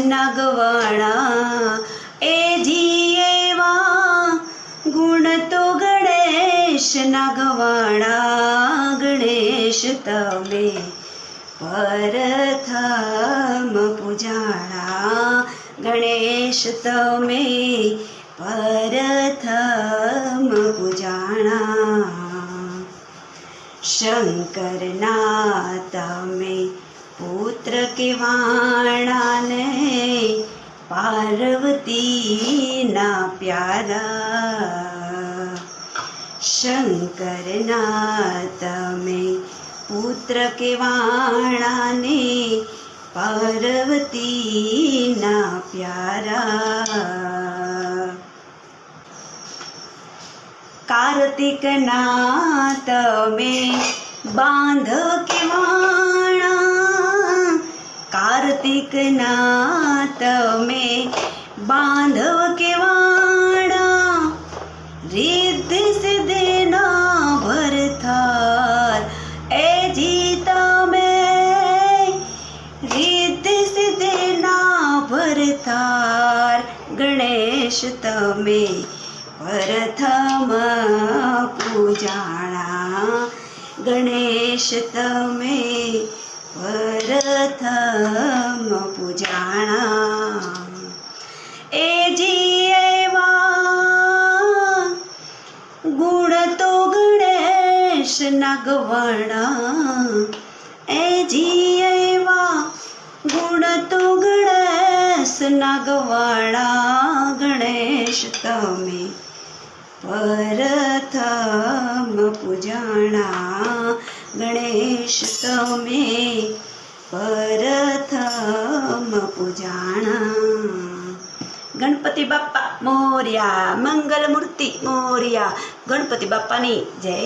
નાગવાણા એ જીએવા ગુણ તો ગણેશ નાગવાણા ગણેશ તમે પ્રથમ પૂજાણા ગણેશ તમે પ્રથમ પૂજાણા શંકરના તમે પુત્ર કેવાણાને પાર્વતીના પ્યારા શંકરના તમે પુત્ર કેવાણાને પાર્વતીના પ્યારા કાર્તિકના તમે બાંધવ કેવાણા કાર્તિકના તમે બાંધવ કેવાણા રિદ્ધિ સિદ્ધિના ભરથાર એ જી તમે રિદ્ધિ સિદ્ધિના ભરથાર ગણેશ તમે પ્રથમ પૂજાણા ગણેશ તમે પ્રથમ પૂજાણા એ જીએવા ગુણ તો ગણેશ નાગવાણા એ જીએવા ગુણ તો ગણેશ નાગવાણા ગણેશ તમે પ્રથમ પૂજાણા ગણેશ તમે પ્રથમ પૂજાણા ગણપતિ બાપ્પા મોર્યા મંગલ મૂર્તિ મોર્યા ગણપતિ બાપ્પાની જય।